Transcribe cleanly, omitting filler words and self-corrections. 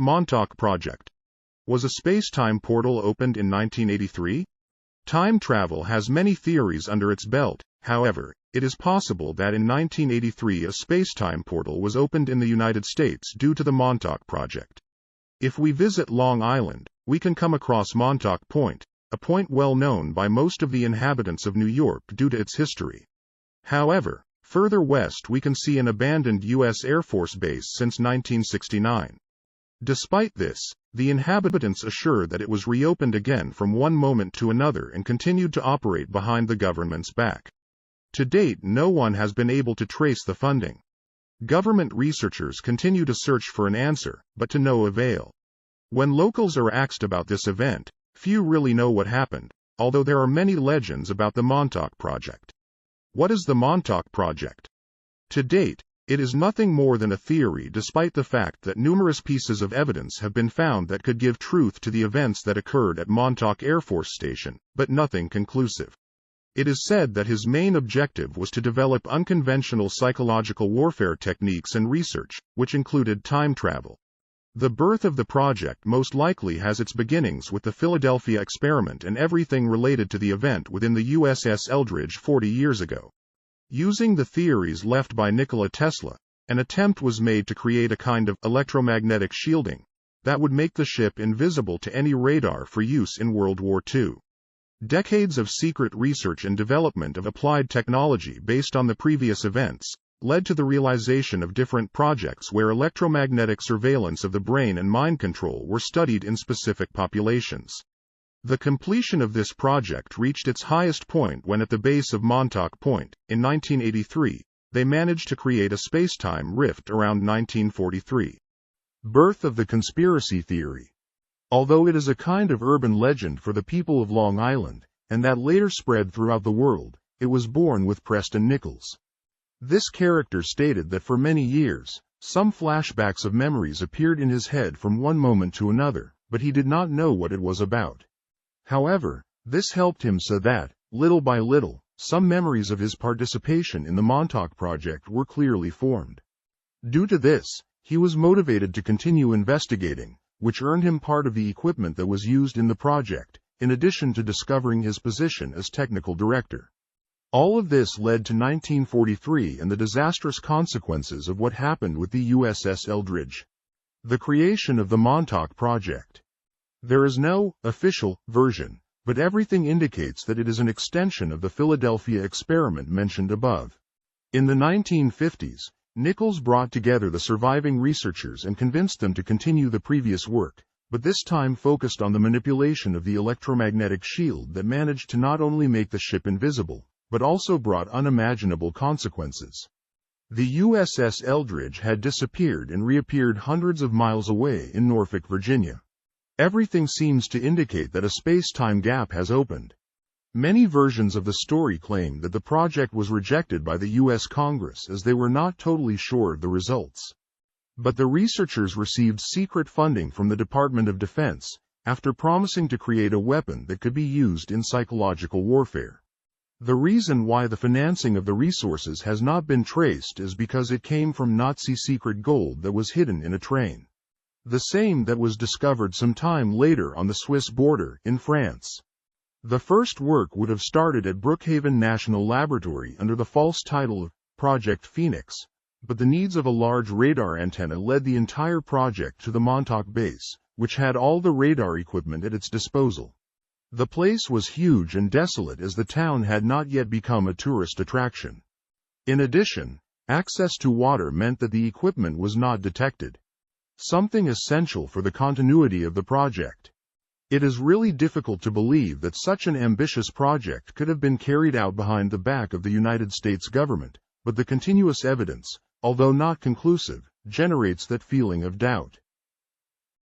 Montauk Project Was a space-time portal opened in 1983? Time travel has many theories under its belt. However, it is possible that in 1983 a space-time portal was opened in the United States due to the Montauk Project. If we visit Long Island, we can come across Montauk Point, a point well known by most of the inhabitants of New York due to its history. However, further west we can see an abandoned U.S. Air Force base since 1969. Despite this, the inhabitants assure that it was reopened again from one moment to another and continued to operate behind the government's back. To date, no one has been able to trace the funding. Government researchers continue to search for an answer, but to no avail. When locals are asked about this event, few really know what happened, although there are many legends about the Montauk Project. What is the Montauk Project? To date, it is nothing more than a theory, despite the fact that numerous pieces of evidence have been found that could give truth to the events that occurred at Montauk Air Force Station, but nothing conclusive. It is said that his main objective was to develop unconventional psychological warfare techniques and research, which included time travel. The birth of the project most likely has its beginnings with the Philadelphia experiment and everything related to the event within the USS Eldridge 40 years ago. Using the theories left by Nikola Tesla, an attempt was made to create a kind of electromagnetic shielding that would make the ship invisible to any radar for use in World War II. Decades of secret research and development of applied technology based on the previous events led to the realization of different projects where electromagnetic surveillance of the brain and mind control were studied in specific populations. The completion of this project reached its highest point when at the base of Montauk Point, in 1983, they managed to create a space-time rift around 1943. Birth of the conspiracy theory. Although it is a kind of urban legend for the people of Long Island, and that later spread throughout the world, it was born with Preston Nichols. This character stated that for many years, some flashbacks of memories appeared in his head from one moment to another, but he did not know what it was about. However, this helped him so that, little by little, some memories of his participation in the Montauk Project were clearly formed. Due to this, he was motivated to continue investigating, which earned him part of the equipment that was used in the project, in addition to discovering his position as technical director. All of this led to 1943 and the disastrous consequences of what happened with the USS Eldridge. The creation of the Montauk Project. There is no official version, but everything indicates that it is an extension of the Philadelphia experiment mentioned above. In the 1950s, Nichols brought together the surviving researchers and convinced them to continue the previous work, but this time focused on the manipulation of the electromagnetic shield that managed to not only make the ship invisible, but also brought unimaginable consequences. The USS Eldridge had disappeared and reappeared hundreds of miles away in Norfolk, Virginia. Everything seems to indicate that a space-time gap has opened. Many versions of the story claim that the project was rejected by the U.S. Congress as they were not totally sure of the results. But the researchers received secret funding from the Department of Defense, after promising to create a weapon that could be used in psychological warfare. The reason why the financing of the resources has not been traced is because it came from Nazi secret gold that was hidden in a train. The same that was discovered some time later on the Swiss border in France. The first work would have started at Brookhaven National Laboratory under the false title of Project Phoenix, but the needs of a large radar antenna led the entire project to the Montauk base, which had all the radar equipment at its disposal. The place was huge and desolate as the town had not yet become a tourist attraction. In addition, access to water meant that the equipment was not detected. Something essential for the continuity of the project. It is really difficult to believe that such an ambitious project could have been carried out behind the back of the United States government, but the continuous evidence, although not conclusive, generates that feeling of doubt.